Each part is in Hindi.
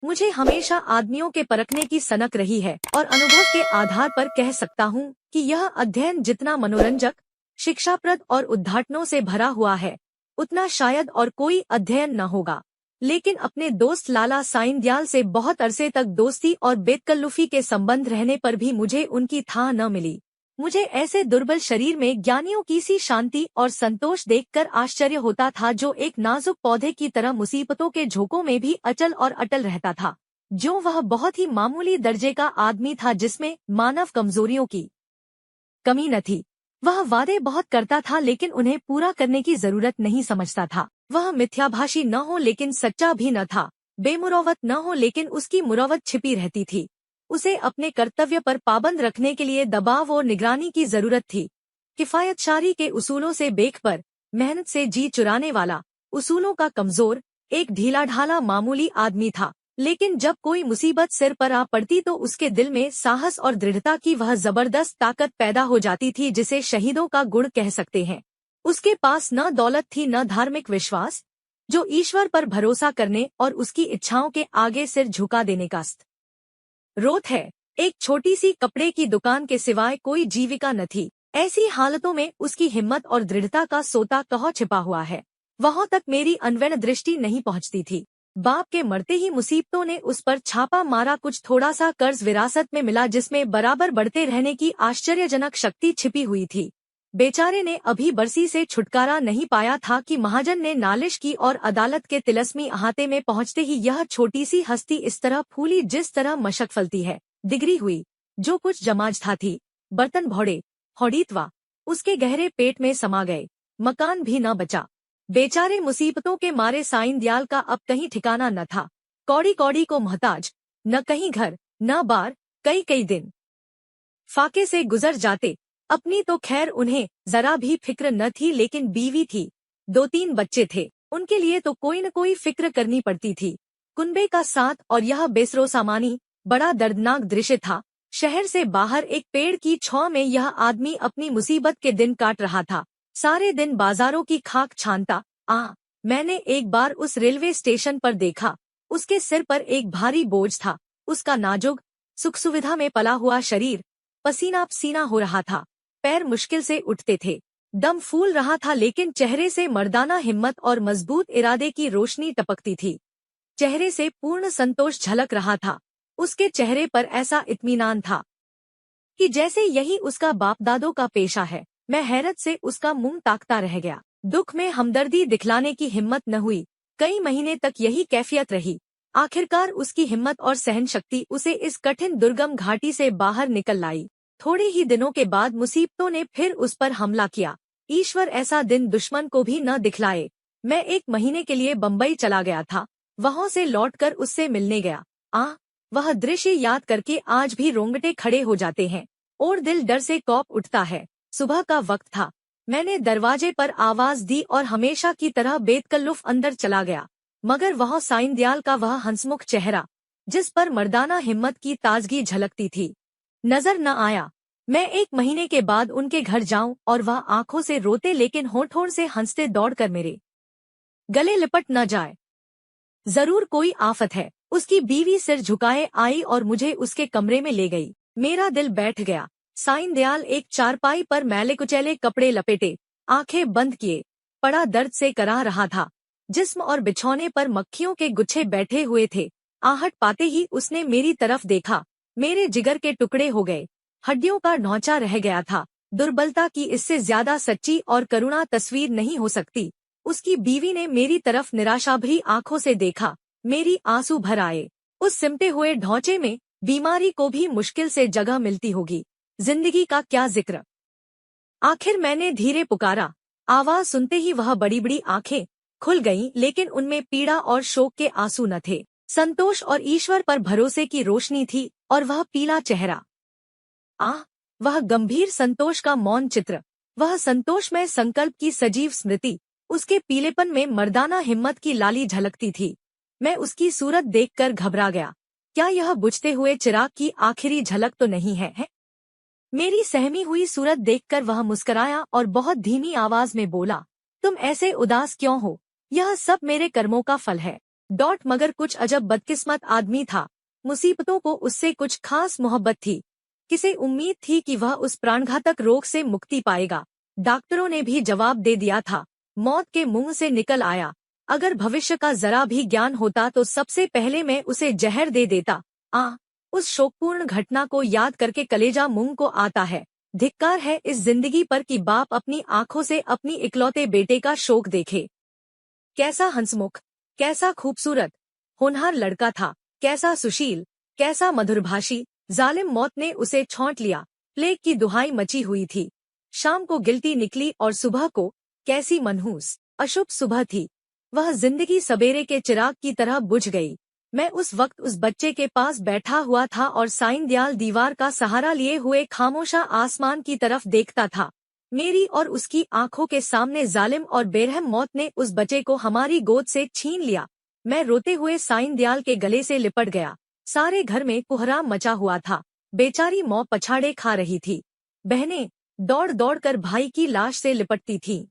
मुझे हमेशा आदमियों के परखने की सनक रही है और अनुभव के आधार पर कह सकता हूँ कि यह अध्ययन जितना मनोरंजक, शिक्षाप्रद और उद्घाटनों से भरा हुआ है, उतना शायद और कोई अध्ययन न होगा। लेकिन अपने दोस्त लाला साइंदयाल से बहुत अरसे तक दोस्ती और बेतकल्लुफी के संबंध रहने पर भी मुझे उनकी थाह न मिली। मुझे ऐसे दुर्बल शरीर में ज्ञानियों की सी शांति और संतोष देखकर आश्चर्य होता था, जो एक नाजुक पौधे की तरह मुसीबतों के झोंकों में भी अचल और अटल रहता था। जो वह बहुत ही मामूली दर्जे का आदमी था जिसमें मानव कमजोरियों की कमी न थी। वह वादे बहुत करता था लेकिन उन्हें पूरा करने की जरूरत नहीं समझता था। वह मिथ्याभाषी न हो लेकिन सच्चा भी न था, बेमुरौवत न हो लेकिन उसकी मुरौवत छिपी रहती थी। उसे अपने कर्तव्य पर पाबंद रखने के लिए दबाव और निगरानी की जरूरत थी। किफायतशारी के उसूलों से बेखबर, मेहनत से जी चुराने वाला, उसूलों का कमजोर, एक ढीला ढाला मामूली आदमी था। लेकिन जब कोई मुसीबत सिर पर आ पड़ती तो उसके दिल में साहस और दृढ़ता की वह जबरदस्त ताकत पैदा हो जाती थी जिसे शहीदों का गुण कह सकते हैं। उसके पास न दौलत थी न धार्मिक विश्वास, जो ईश्वर पर भरोसा करने और उसकी इच्छाओं के आगे सिर झुका देने का रोत है। एक छोटी सी कपड़े की दुकान के सिवाय कोई जीविका न थी। ऐसी हालतों में उसकी हिम्मत और दृढ़ता का सोता कहाँ छिपा हुआ है, वहां तक मेरी अनवैन दृष्टि नहीं पहुंचती थी। बाप के मरते ही मुसीबतों ने उस पर छापा मारा। कुछ थोड़ा सा कर्ज विरासत में मिला जिसमें बराबर बढ़ते रहने की आश्चर्यजनक शक्ति छिपी हुई थी। बेचारे ने अभी बरसी से छुटकारा नहीं पाया था कि महाजन ने नालिश की और अदालत के तिलस्मी अहाते में पहुंचते ही यह छोटी सी हस्ती इस तरह फूली जिस तरह मशक फलती है, दिगरी हुई। जो कुछ जमाज था थी, बर्तन भौड़े, हौड़ीतवा, उसके गहरे पेट में समा गए। मकान भी न बचा। बेचारे मुसीबतों के मारे साइंदयाल का अब कहीं ठिकाना न था। कौड़ी कौड़ी को मोहताज, न कहीं घर न बार। कई कई दिन फाके से गुजर जाते। अपनी तो खैर उन्हें जरा भी फिक्र न थी, लेकिन बीवी थी, 2-3 बच्चे थे, उनके लिए तो कोई न कोई फिक्र करनी पड़ती थी। कुनबे का साथ और यह बेसरो सामानी बड़ा दर्दनाक दृश्य था। शहर से बाहर एक पेड़ की छांव में यह आदमी अपनी मुसीबत के दिन काट रहा था। सारे दिन बाजारों की खाक छानता। मैंने एक बार उस रेलवे स्टेशन पर देखा। उसके सिर पर एक भारी बोझ था। उसका नाजुक, सुख सुविधा में पला हुआ शरीर पसीना पसीना हो रहा था। पैर मुश्किल से उठते थे। दम फूल रहा था, लेकिन चेहरे से मर्दाना हिम्मत और मजबूत इरादे की रोशनी टपकती थी। चेहरे से पूर्ण संतोष झलक रहा था। उसके चेहरे पर ऐसा इत्मीनान था कि जैसे यही उसका बाप दादों का पेशा है। मैं हैरत से उसका मुंह ताकता रह गया। दुख में हमदर्दी दिखलाने की हिम्मत न हुई। कई महीने तक यही कैफियत रही। आखिरकार उसकी हिम्मत और सहन शक्ति उसे इस कठिन दुर्गम घाटी से बाहर निकल लाई। थोड़े ही दिनों के बाद मुसीबतों ने फिर उस पर हमला किया। ईश्वर ऐसा दिन दुश्मन को भी न दिखलाए। मैं 1 महीने के लिए बम्बई चला गया था। वहां से लौटकर उससे मिलने गया। वह दृश्य याद करके आज भी रोंगटे खड़े हो जाते हैं और दिल डर से कौप उठता है। सुबह का वक्त था। मैंने दरवाजे पर आवाज दी और हमेशा की तरह बेतकल्लुफ अंदर चला गया। मगर वहाँ साइंदयाल का वह हंसमुख चेहरा, जिस पर मर्दाना हिम्मत की ताजगी झलकती थी, नजर न आया। मैं 1 महीने के बाद उनके घर जाऊं और वह आंखों से रोते लेकिन होठों से हंसते दौड़कर मेरे गले लिपट न जाए। जरूर कोई आफत है। उसकी बीवी सिर झुकाए आई और मुझे उसके कमरे में ले गई। मेरा दिल बैठ गया। साइंदयाल एक चारपाई पर मैले कुचैले कपड़े लपेटे, आंखें बंद किए, पड़ा दर्द से कराह रहा था। जिस्म और बिछौने पर मक्खियों के गुच्छे बैठे हुए थे। आहट पाते ही उसने मेरी तरफ देखा। मेरे जिगर के टुकड़े हो गए। हड्डियों का ढांचा रह गया था। दुर्बलता की इससे ज्यादा सच्ची और करुणा तस्वीर नहीं हो सकती। उसकी बीवी ने मेरी तरफ निराशाभरी आंखों से देखा। मेरी आंसू भर आए। उस सिमटे हुए ढांचे में बीमारी को भी मुश्किल से जगह मिलती होगी, जिंदगी का क्या जिक्र। आखिर मैंने धीरे पुकारा। आवाज सुनते ही वह बड़ी बड़ी आंखें खुल गईं, लेकिन उनमें पीड़ा और शोक के आंसू न थे। संतोष और ईश्वर पर भरोसे की रोशनी थी। और वह पीला चेहरा, वह गंभीर संतोष का मौन चित्र, वह संतोष में संकल्प की सजीव स्मृति। उसके पीलेपन में मर्दाना हिम्मत की लाली झलकती थी। मैं उसकी सूरत देखकर घबरा गया। क्या यह बुझते हुए चिराग की आखिरी झलक तो नहीं है? मेरी सहमी हुई सूरत देखकर वह मुस्कराया और बहुत धीमी आवाज में बोला, तुम ऐसे उदास क्यों हो? यह सब मेरे कर्मों का फल है। मगर कुछ अजब बदकिस्मत आदमी था। मुसीबतों को उससे कुछ खास मोहब्बत थी। किसे उम्मीद थी कि वह उस प्राणघातक रोग से मुक्ति पाएगा। डॉक्टरों ने भी जवाब दे दिया था, मौत के मुंह से निकल आया। अगर भविष्य का जरा भी ज्ञान होता तो सबसे पहले मैं उसे जहर दे देता। उस शोकपूर्ण घटना को याद करके कलेजा मुंह को आता है। धिक्कार है इस जिंदगी पर कि बाप अपनी आंखों से अपनी इकलौते बेटे का शोक देखे। कैसा हंसमुख, कैसा खूबसूरत, होनहार लड़का था, कैसा सुशील, कैसा मधुरभाषी। जालिम मौत ने उसे छौंट लिया। प्लेग की दुहाई मची हुई थी। शाम को गिलती निकली और सुबह को, कैसी मनहूस अशुभ सुबह थी। वह जिंदगी सवेरे के चिराग की तरह बुझ गई। मैं उस वक्त उस बच्चे के पास बैठा हुआ था और साईं दयाल दीवार का सहारा लिए हुए खामोशा आसमान की तरफ देखता था। मेरी और उसकी आंखों के सामने जालिम और बेरहम मौत ने उस बच्चे को हमारी गोद से छीन लिया। मैं रोते हुए साईं दयाल के गले से लिपट गया। सारे घर में कोहराम मचा हुआ था। बेचारी मौ पछाड़े खा रही थी। बहनें दौड़ दौड़ कर भाई की लाश से लिपटती थीं।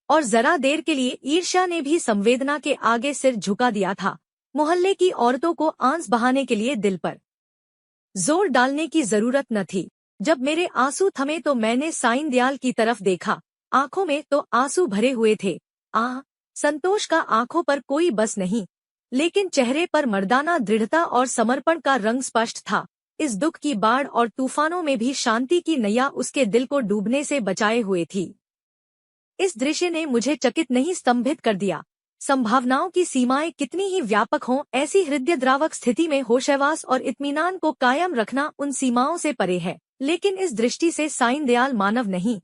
और जरा देर के लिए ईर्ष्या ने भी संवेदना के आगे सिर झुका दिया था। मोहल्ले की औरतों को आंस बहाने के लिए दिल पर जोर डालने की जरूरत न थी। जब मेरे आंसू थमे तो मैंने साईं दयाल की तरफ देखा। आंखों में तो आंसू भरे हुए थे। संतोष का आंखों पर कोई बस नहीं, लेकिन चेहरे पर मर्दाना दृढ़ता और समर्पण का रंग स्पष्ट था। इस दुख की बाढ़ और तूफानों में भी शांति की नैया उसके दिल को डूबने से बचाए हुए थी। इस दृश्य ने मुझे चकित नहीं स्तंभित कर दिया। संभावनाओं की सीमाएं कितनी ही व्यापक हों, ऐसी हृदयद्रावक स्थिति में होशहवास और इत्मीनान को कायम रखना उन सीमाओं से परे है। लेकिन इस दृष्टि से साईं दयाल मानव नहीं,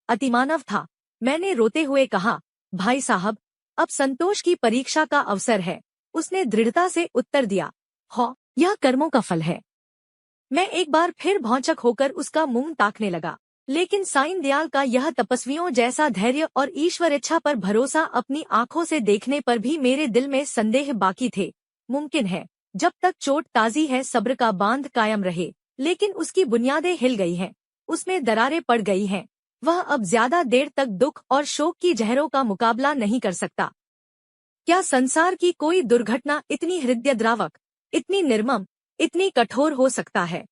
अतिमानव था। मैंने रोते हुए कहा, भाई साहब, अब संतोष की परीक्षा का अवसर है। उसने दृढ़ता से उत्तर दिया, यह कर्मों का फल है। मैं एक बार फिर भौचक होकर उसका मुंह ताकने लगा। लेकिन साईं दयाल का यह तपस्वियों जैसा धैर्य और ईश्वर इच्छा पर भरोसा अपनी आंखों से देखने पर भी मेरे दिल में संदेह बाकी थे। मुमकिन है जब तक चोट ताजी है सब्र का बांध कायम रहे, लेकिन उसकी बुनियादें हिल गई हैं, उसमें दरारें पड़ गई हैं। वह अब ज्यादा देर तक दुख और शोक की जहरों का मुकाबला नहीं कर सकता। क्या संसार की कोई दुर्घटना इतनी हृदयद्रावक, इतनी निर्मम, इतनी कठोर हो सकता है?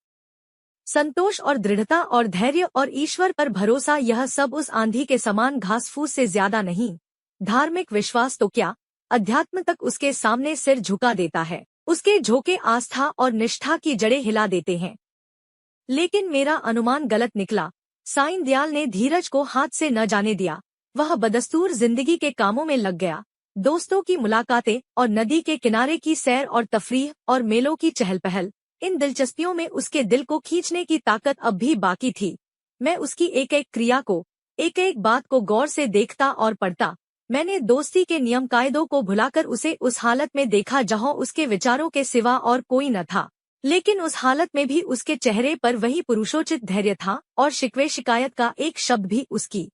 संतोष और दृढ़ता और धैर्य और ईश्वर पर भरोसा, यह सब उस आंधी के समान घासफूस से ज्यादा नहीं। धार्मिक विश्वास तो क्या, अध्यात्म तक उसके सामने सिर झुका देता है। उसके झोंके आस्था और निष्ठा की जड़ें हिला देते हैं। लेकिन मेरा अनुमान गलत निकला। साईं दयाल ने धीरज को हाथ से न जाने दिया। वह बदस्तूर जिंदगी के कामों में लग गया। दोस्तों की मुलाकातें और नदी के किनारे की सैर और तफरीह और मेलों की चहल पहल, इन दिलचस्पियों में उसके दिल को खींचने की ताकत अब भी बाकी थी। मैं उसकी एक एक क्रिया को, एक एक बात को गौर से देखता और पढ़ता। मैंने दोस्ती के नियम कायदों को भुलाकर उसे उस हालत में देखा जहां उसके विचारों के सिवा और कोई न था। लेकिन उस हालत में भी उसके चेहरे पर वही पुरुषोचित धैर्य था और शिकवे शिकायत का एक शब्द भी उसकी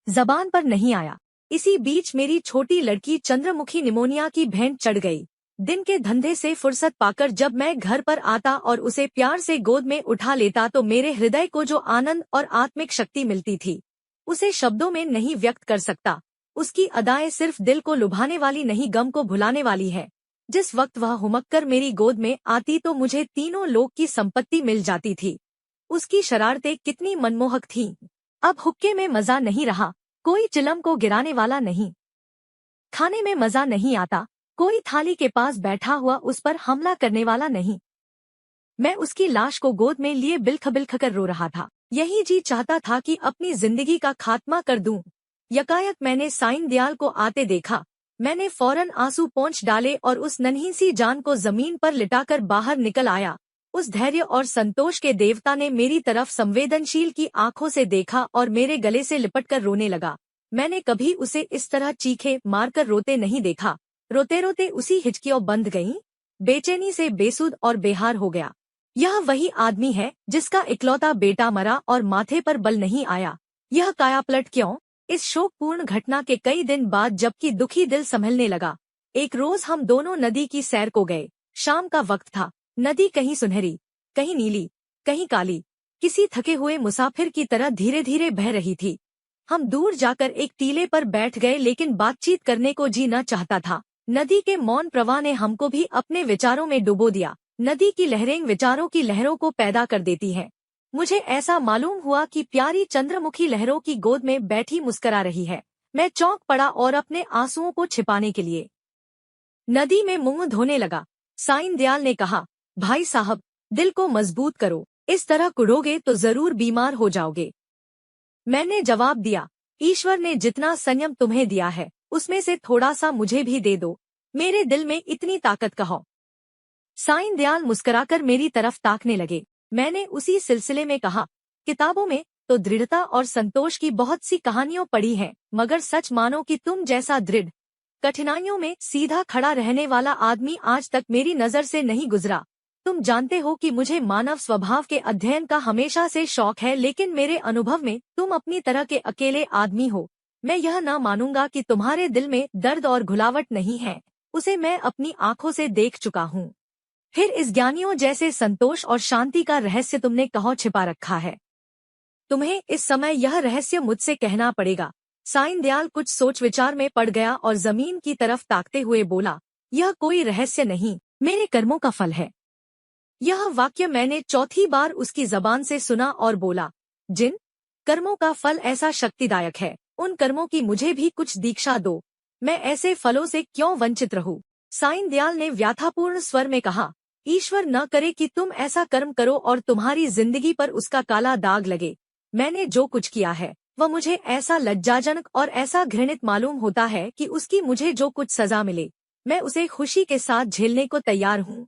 जबान पर नहीं आया। इसी बीच मेरी छोटी लड़की चंद्रमुखी निमोनिया की भेंट चढ़ गई। दिन के धंधे से फुर्सत पाकर जब मैं घर पर आता और उसे प्यार से गोद में उठा लेता तो मेरे हृदय को जो आनंद और आत्मिक शक्ति मिलती थी, उसे शब्दों में नहीं व्यक्त कर सकता। उसकी अदाएं सिर्फ दिल को लुभाने वाली नहीं, गम को भुलाने वाली है। जिस वक्त वह हुमककर मेरी गोद में आती तो मुझे तीनों लोक की संपत्ति मिल जाती थी। उसकी शरारतें कितनी मनमोहक थीं। अब हुक्के में मजा नहीं रहा, कोई चिलम को गिराने वाला नहीं। खाने में मजा नहीं आता, कोई थाली के पास बैठा हुआ उस पर हमला करने वाला नहीं। मैं उसकी लाश को गोद में लिए बिलख बिलख कर रो रहा था। यही जी चाहता था कि अपनी जिंदगी का खात्मा कर दूं। यकायक मैंने साईं दयाल को आते देखा। मैंने फौरन आंसू पोंछ डाले और उस नन्ही सी जान को जमीन पर लिटाकर बाहर निकल आया। उस धैर्य और संतोष के देवता ने मेरी तरफ संवेदनशील की आंखों से देखा और मेरे गले से लिपटकर रोने लगा। मैंने कभी उसे इस तरह चीखे मारकर रोते नहीं देखा। रोते रोते उसी हिचकियों बंध गईं, बेचैनी से बेसुध और बेहार हो गया। यह वही आदमी है जिसका इकलौता बेटा मरा और माथे पर बल नहीं आया। यह कायापलट क्यों? इस शोकपूर्ण घटना के कई दिन बाद जबकि दुखी दिल संभलने लगा, एक रोज हम दोनों नदी की सैर को गए। शाम का वक्त था। नदी कहीं सुनहरी, कहीं नीली, कहीं काली, किसी थके हुए मुसाफिर की तरह धीरे धीरे बह रही थी। हम दूर जाकर एक टीले पर बैठ गए, लेकिन बातचीत करने को जी न चाहता था। नदी के मौन प्रवाह ने हमको भी अपने विचारों में डुबो दिया। नदी की लहरें विचारों की लहरों को पैदा कर देती हैं। मुझे ऐसा मालूम हुआ कि प्यारी चंद्रमुखी लहरों की गोद में बैठी मुस्करा रही है। मैं चौंक पड़ा और अपने आंसुओं को छिपाने के लिए नदी में मुंह धोने लगा। साईं दयाल ने कहा, भाई साहब, दिल को मजबूत करो, इस तरह कुढ़ोगे तो जरूर बीमार हो जाओगे। मैंने जवाब दिया, ईश्वर ने जितना संयम तुम्हें दिया है उसमें से थोड़ा सा मुझे भी दे दो, मेरे दिल में इतनी ताकत कहो। साईं दयाल मुस्कुराकर मेरी तरफ ताकने लगे। मैंने उसी सिलसिले में कहा, किताबों में तो दृढ़ता और संतोष की बहुत सी कहानियां पढ़ी हैं, मगर सच मानो कि तुम जैसा दृढ़ कठिनाइयों में सीधा खड़ा रहने वाला आदमी आज तक मेरी नजर से नहीं गुजरा। तुम जानते हो कि मुझे मानव स्वभाव के अध्ययन का हमेशा से शौक है, लेकिन मेरे अनुभव में तुम अपनी तरह के अकेले आदमी हो। मैं यह न मानूंगा कि तुम्हारे दिल में दर्द और घुलावट नहीं है, उसे मैं अपनी आंखों से देख चुका हूँ। फिर इस ज्ञानियों जैसे संतोष और शांति का रहस्य तुमने कहाँ छिपा रखा है? तुम्हें इस समय यह रहस्य मुझसे कहना पड़ेगा। साईं दयाल कुछ सोच विचार में पड़ गया और जमीन की तरफ ताकते हुए बोला, यह कोई रहस्य नहीं, मेरे कर्मों का फल है। यह वाक्य मैंने चौथी बार उसकी जबान से सुना और बोला, जिन कर्मों का फल ऐसा शक्तिदायक है, उन कर्मों की मुझे भी कुछ दीक्षा दो। मैं ऐसे फलों से क्यों वंचित रहूं? साईं दयाल ने व्याथापूर्ण स्वर में कहा, ईश्वर न करे कि तुम ऐसा कर्म करो और तुम्हारी जिंदगी पर उसका काला दाग लगे। मैंने जो कुछ किया है वह मुझे ऐसा लज्जाजनक और ऐसा घृणित मालूम होता है कि उसकी मुझे जो कुछ सजा मिले मैं उसे खुशी के साथ झेलने को तैयार हूँ।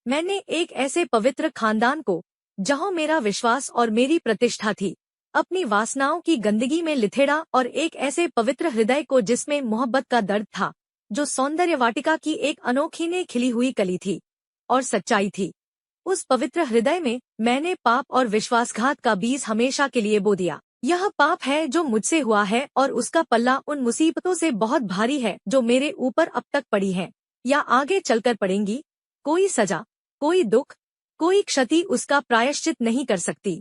मैंने एक ऐसे पवित्र खानदान को, जहाँ मेरा विश्वास और मेरी प्रतिष्ठा थी, अपनी वासनाओं की गंदगी में लिथेड़ा, और एक ऐसे पवित्र हृदय को जिसमें मोहब्बत का दर्द था, जो सौंदर्य वाटिका की एक अनोखी ने खिली हुई कली थी और सच्चाई थी। उस पवित्र हृदय में मैंने पाप और विश्वासघात का बीज हमेशा के लिए बो दिया। यह पाप है जो मुझसे हुआ है और उसका पल्ला उन मुसीबतों से बहुत भारी है जो मेरे ऊपर अब तक पड़ी है या आगे चलकर पड़ेंगी। कोई सजा, कोई दुख, कोई क्षति उसका प्रायश्चित नहीं कर सकती।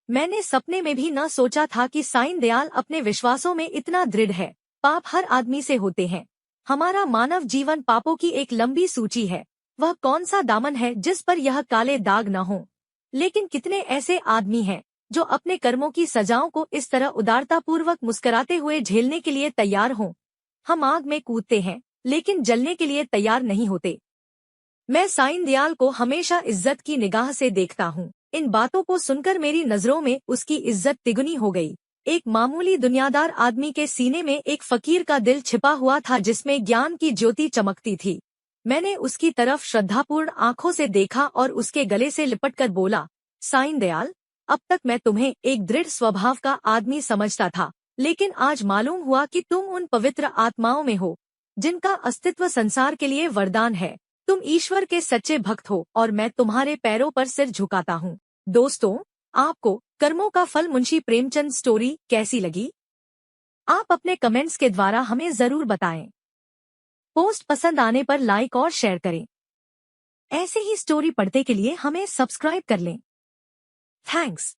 मैंने सपने में भी न सोचा था कि साईं दयाल अपने विश्वासों में इतना दृढ़ है। पाप हर आदमी से होते हैं। हमारा मानव जीवन पापों की एक लंबी सूची है। वह कौन सा दामन है जिस पर यह काले दाग न हो? लेकिन कितने ऐसे आदमी हैं जो अपने कर्मों की सजाओं को इस तरह उदारतापूर्वक मुस्कुराते हुए झेलने के लिए तैयार हों। हम आग में कूदते हैं लेकिन जलने के लिए तैयार नहीं होते। मैं साईं दयाल को हमेशा इज्जत की निगाह से देखता हूँ। इन बातों को सुनकर मेरी नजरों में उसकी इज्जत तिगुनी हो गई। एक मामूली दुनियादार आदमी के सीने में एक फकीर का दिल छिपा हुआ था जिसमें ज्ञान की ज्योति चमकती थी। मैंने उसकी तरफ श्रद्धापूर्ण आंखों से देखा और उसके गले से लिपटकर बोला, साईं दयाल, अब तक मैं तुम्हें एक दृढ़ स्वभाव का आदमी समझता था, लेकिन आज मालूम हुआ कि तुम उन पवित्र आत्माओं में हो जिनका अस्तित्व संसार के लिए वरदान है। तुम ईश्वर के सच्चे भक्त हो और मैं तुम्हारे पैरों पर सिर झुकाता हूँ। दोस्तों, आपको कर्मों का फल मुंशी प्रेमचंद स्टोरी कैसी लगी? आप अपने कमेंट्स के द्वारा हमें जरूर बताएं। पोस्ट पसंद आने पर लाइक और शेयर करें। ऐसे ही स्टोरी पढ़ने के लिए हमें सब्सक्राइब कर लें। थैंक्स।